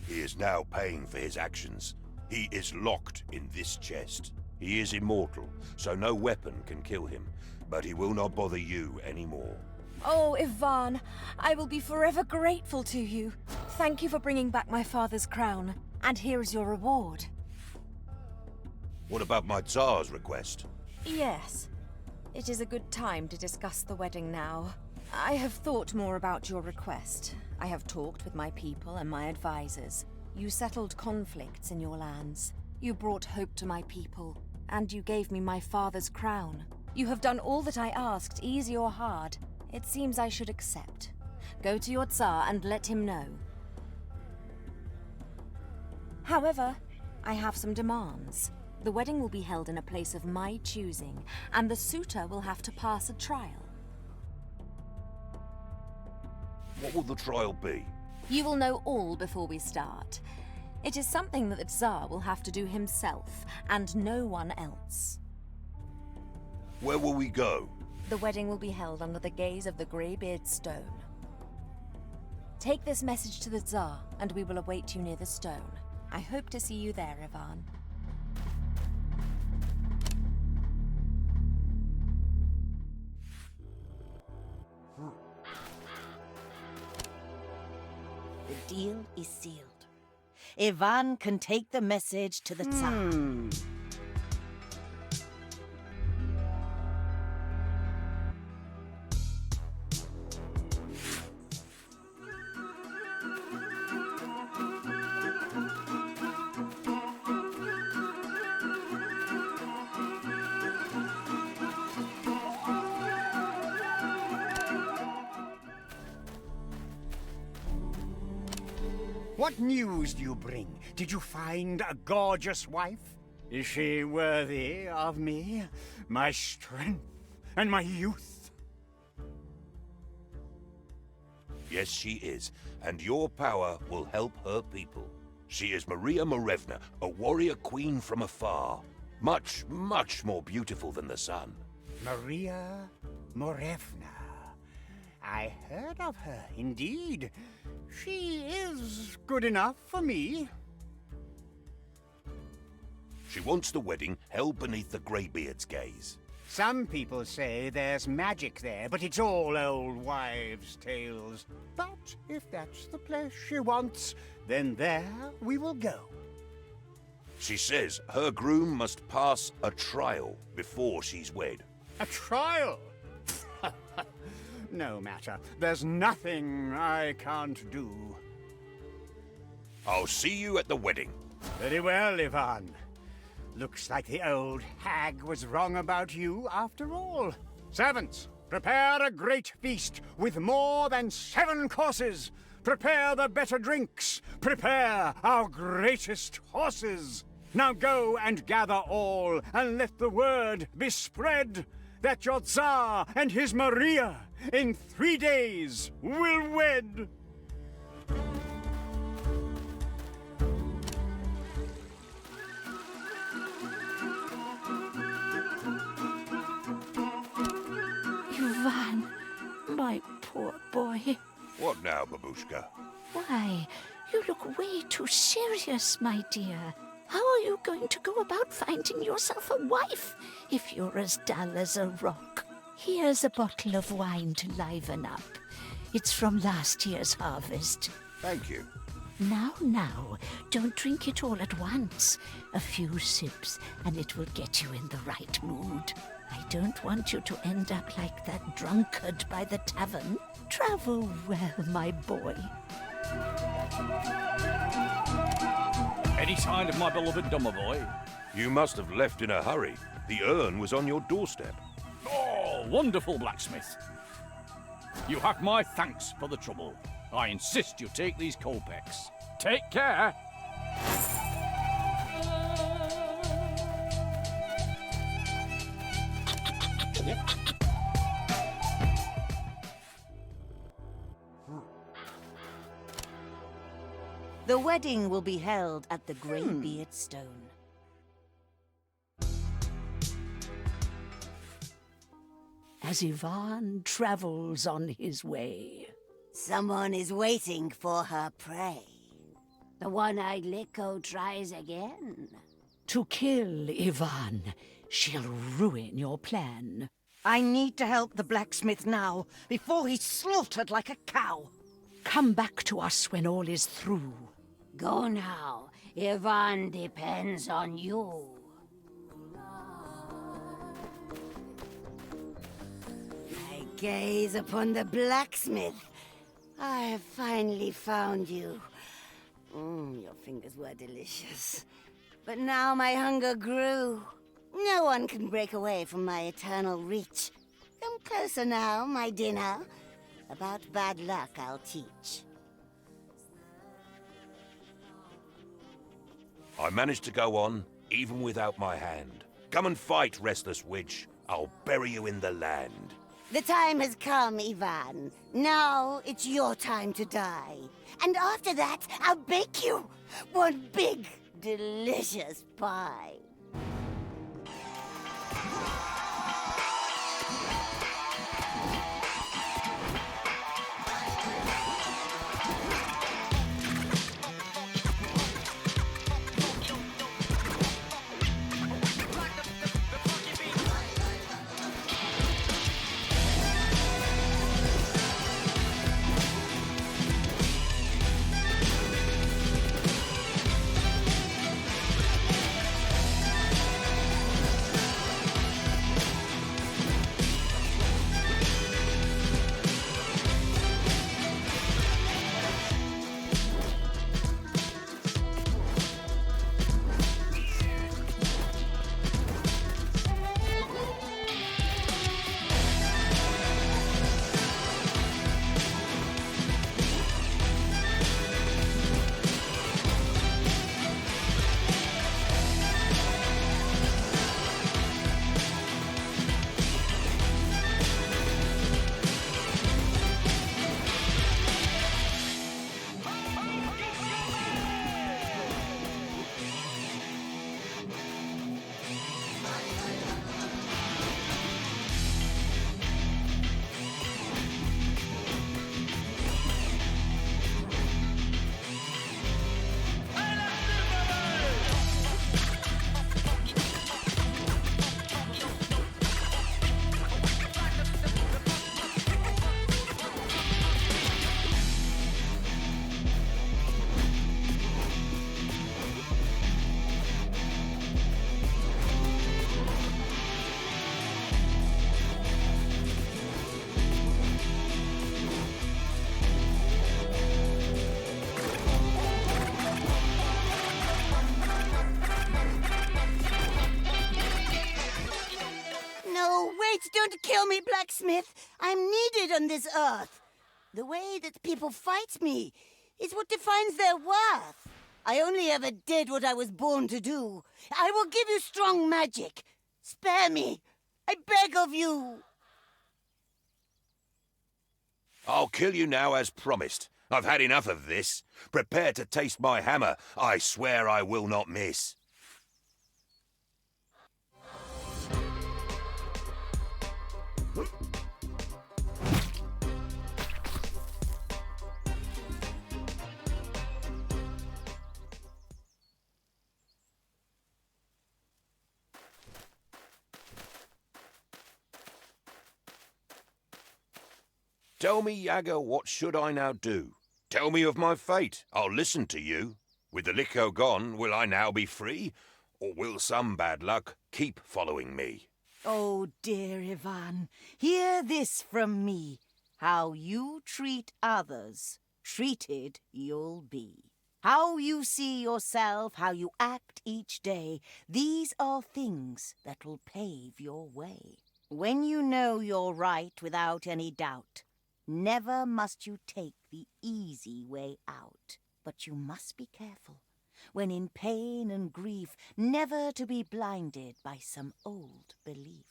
He is now paying for his actions. He is locked in this chest. He is immortal, so no weapon can kill him. But he will not bother you anymore. Oh, Ivan, I will be forever grateful to you. Thank you for bringing back my father's crown. And here is your reward. What about my Tsar's request? Yes. It is a good time to discuss the wedding now. I have thought more about your request. I have talked with my people and my advisors. You settled conflicts in your lands. You brought hope to my people. And you gave me my father's crown. You have done all that I asked, easy or hard. It seems I should accept. Go to your Tsar and let him know. However, I have some demands. The wedding will be held in a place of my choosing, and the suitor will have to pass a trial. What will the trial be? You will know all before we start. It is something that the Tsar will have to do himself, and no one else. Where will we go? The wedding will be held under the gaze of the Greybeard Stone. Take this message to the Tsar, and we will await you near the stone. I hope to see you there, Ivan. The deal is sealed. Ivan can take the message to the Tsar. What news do you bring? Did you find a gorgeous wife? Is she worthy of me, my strength, and my youth? Yes, she is, and your power will help her people. She is Maria Morevna, a warrior queen from afar. Much, much more beautiful than the sun. Maria Morevna. I heard of her, indeed. She is good enough for me. She wants the wedding held beneath the Greybeard's gaze. Some people say there's magic there, but it's all old wives' tales. But if that's the place she wants, then there we will go. She says her groom must pass a trial before she's wed. A trial? No matter. There's nothing I can't do. I'll see you at the wedding. Very well, Ivan. Looks like the old hag was wrong about you after all. Servants, prepare a great feast with more than 7 courses. Prepare the better drinks. Prepare our greatest horses. Now go and gather all, and let the word be spread that your Tsar and his Maria in 3 days will wed. Ivan, my poor boy. What now, babushka? Why, you look way too serious, my dear. How are you going to go about finding yourself a wife if you're as dull as a rock? Here's a bottle of wine to liven up. It's from last year's harvest. Thank you. Now, don't drink it all at once. A few sips, and it will get you in the right mood. I don't want you to end up like that drunkard by the tavern. Travel well, my boy. Any sign of my beloved Domovoy? You must have left in a hurry. The urn was on your doorstep. Oh, wonderful blacksmith. You have my thanks for the trouble. I insist you take these kopecks. Take care. The wedding will be held at the Greybeard Stone. As Ivan travels on his way. Someone is waiting for her prey. The one-eyed Liko tries again. To kill Ivan, she'll ruin your plan. I need to help the blacksmith now, before he's slaughtered like a cow. Come back to us when all is through. Go now. Ivan depends on you. I gaze upon the blacksmith. I have finally found you. Your fingers were delicious. But now my hunger grew. No one can break away from my eternal reach. Come closer now, my dinner. About bad luck I'll teach. I managed to go on, even without my hand. Come and fight, restless witch. I'll bury you in the land. The time has come, Ivan. Now it's your time to die. And after that, I'll bake you one big, delicious pie. don't kill me, blacksmith. I'm needed on this earth. The way that people fight me is what defines their worth. I only ever did what I was born to do. I will give you strong magic. Spare me. I beg of you. I'll kill you now as promised. I've had enough of this. Prepare to taste my hammer. I swear I will not miss. Tell me, Yaga, what should I now do? Tell me of my fate. I'll listen to you. With the liquor gone, will I now be free? Or will some bad luck keep following me? Oh, dear Ivan, hear this from me. How you treat others, treated you'll be. How you see yourself, how you act each day, these are things that will pave your way. When you know you're right without any doubt, never must you take the easy way out. But you must be careful, when in pain and grief, never to be blinded by some old belief.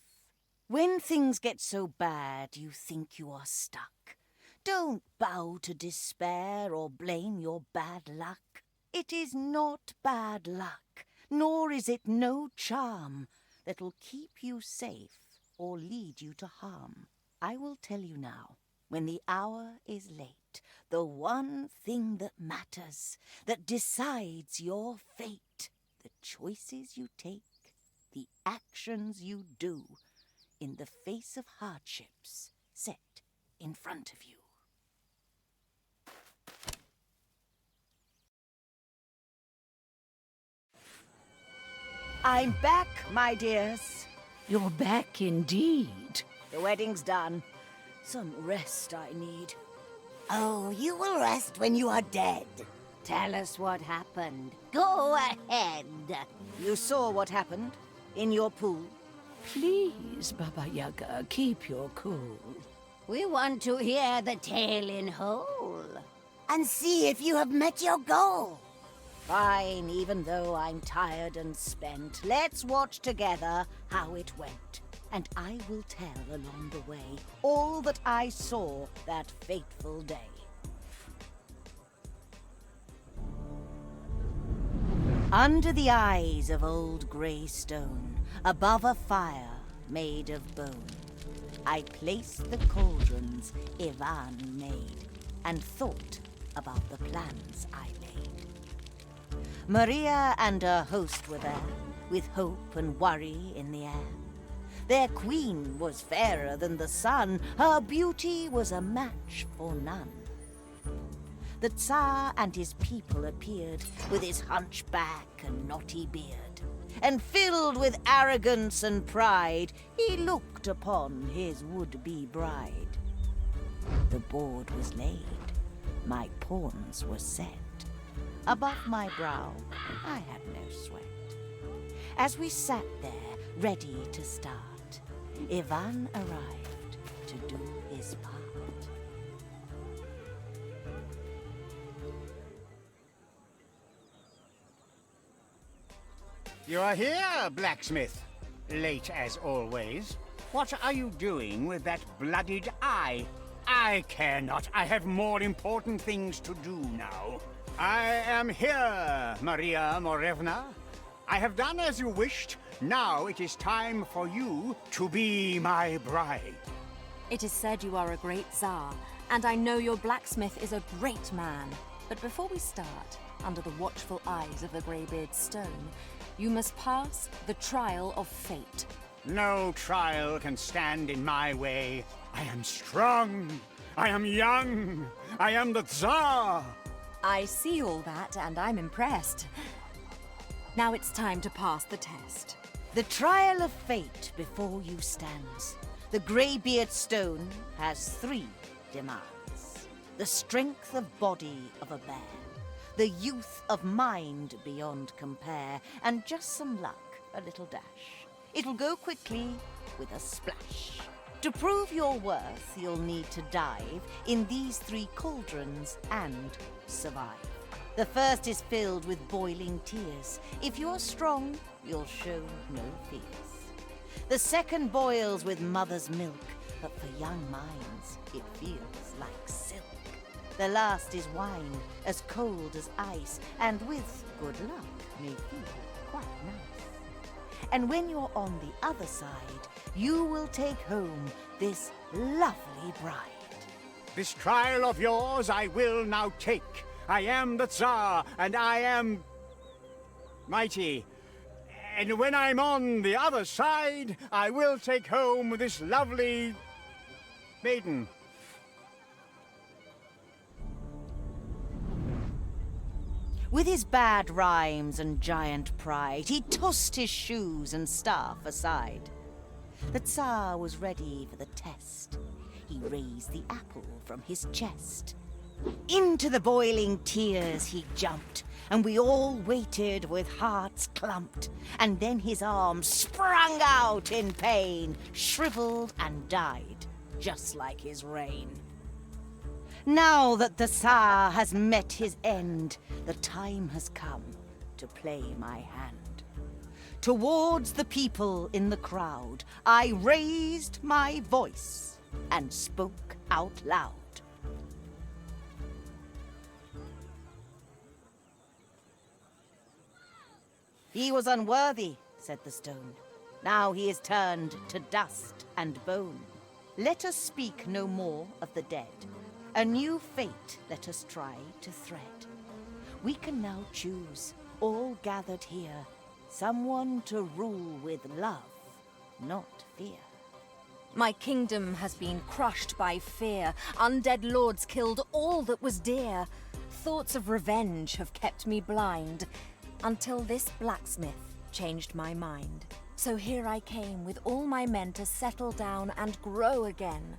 When things get so bad you think you are stuck, don't bow to despair or blame your bad luck. It is not bad luck, nor is it no charm that'll keep you safe or lead you to harm. I will tell you now, when the hour is late, the one thing that matters, that decides your fate, the choices you take, the actions you do, in the face of hardships set in front of you. I'm back, my dears. You're back indeed. The wedding's done. Some rest I need. Oh, you will rest when you are dead. Tell us what happened. Go ahead. You saw what happened in your pool. Please, Baba Yaga, keep your cool. We want to hear the tale in whole. And see if you have met your goal. Fine, even though I'm tired and spent. Let's watch together how it went. And I will tell along the way all that I saw that fateful day. Under the eyes of old grey stone, above a fire made of bone, I placed the cauldrons Ivan made, and thought about the plans I made. Maria and her host were there, with hope and worry in the air. Their queen was fairer than the sun, her beauty was a match for none. The Tsar and his people appeared, with his hunchback and knotty beard, and filled with arrogance and pride, he looked upon his would-be bride. The board was laid, my pawns were set. Above my brow, I had no sweat. As we sat there, ready to start, Ivan arrived to do his part. You are here, blacksmith. Late as always. What are you doing with that bloodied eye? I care not. I have more important things to do now. I am here, Maria Morevna. I have done as you wished. Now it is time for you to be my bride. It is said you are a great Tsar, and I know your blacksmith is a great man. But before we start, under the watchful eyes of the Greybeard Stone, you must pass the trial of fate. No trial can stand in my way. I am strong. I am young. I am the Tsar. I see all that, and I'm impressed. Now it's time to pass the test. The trial of fate before you stands. The Greybeard Stone has 3 demands. The strength of body of a bear, the youth of mind beyond compare, and just some luck, a little dash. It'll go quickly with a splash. To prove your worth, you'll need to dive in these 3 cauldrons and survive. The first is filled with boiling tears. If you're strong, you'll show no fears. The second boils with mother's milk, but for young minds, it feels like silk. The last is wine, as cold as ice, and with good luck may feel quite nice. And when you're on the other side, you will take home this lovely bride. This trial of yours I will now take. I am the Tsar, and I am mighty. And when I'm on the other side, I will take home this lovely maiden. With his bad rhymes and giant pride, he tossed his shoes and staff aside. The Tsar was ready for the test. He raised the apple from his chest. Into the boiling tears he jumped, and we all waited with hearts clumped. And then his arm sprung out in pain, shriveled and died, just like his reign. Now that the Tsar has met his end, the time has come to play my hand. Towards the people in the crowd, I raised my voice and spoke out loud. He was unworthy, said the stone. Now he is turned to dust and bone. Let us speak no more of the dead. A new fate let us try to thread. We can now choose, all gathered here, someone to rule with love, not fear. My kingdom has been crushed by fear. Undead lords killed all that was dear. Thoughts of revenge have kept me blind, until this blacksmith changed my mind. So here I came with all my men to settle down and grow again.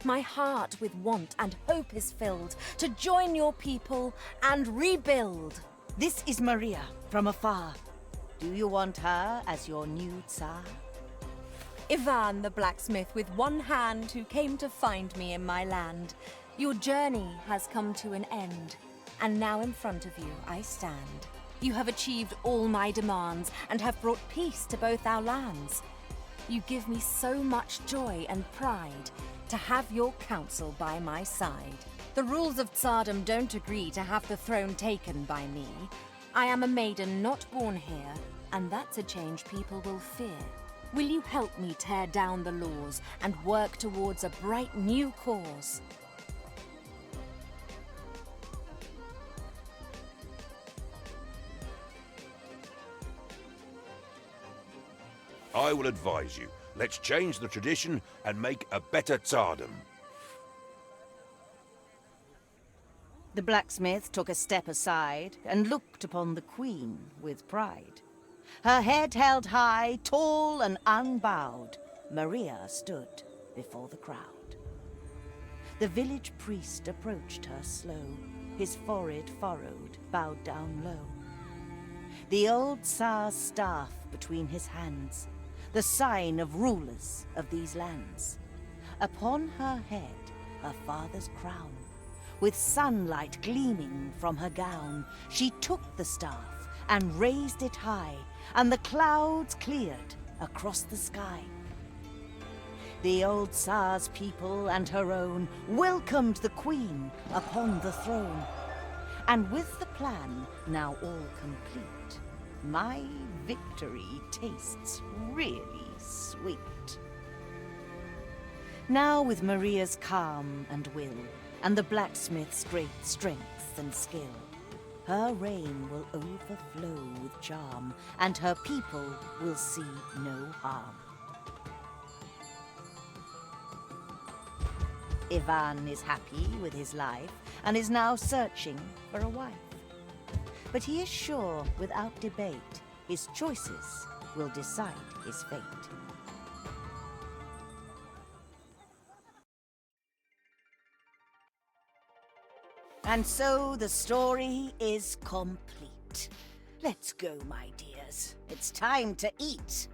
My heart with want and hope is filled to join your people and rebuild. This is Maria from afar. Do you want her as your new Tsar? Ivan the blacksmith with one hand who came to find me in my land. Your journey has come to an end, and now in front of you I stand. You have achieved all my demands and have brought peace to both our lands. You give me so much joy and pride to have your counsel by my side. The rules of Tsardom don't agree to have the throne taken by me. I am a maiden not born here, and that's a change people will fear. Will you help me tear down the laws and work towards a bright new cause? I will advise you. Let's change the tradition and make a better Tsardom. The blacksmith took a step aside and looked upon the queen with pride. Her head held high, tall and unbowed, Maria stood before the crowd. The village priest approached her slow, his forehead furrowed, bowed down low. The old Tsar's staff between his hands, the sign of rulers of these lands. Upon her head, her father's crown. With sunlight gleaming from her gown, she took the staff and raised it high, and the clouds cleared across the sky. The old Tsar's people and her own welcomed the queen upon the throne. And with the plan now all complete, my victory tastes really sweet. Now with Maria's calm and will, and the blacksmith's great strength and skill, her reign will overflow with charm, and her people will see no harm. Ivan is happy with his life, and is now searching for a wife. But he is sure, without debate, his choices will decide his fate. And so the story is complete. Let's go, my dears. It's time to eat.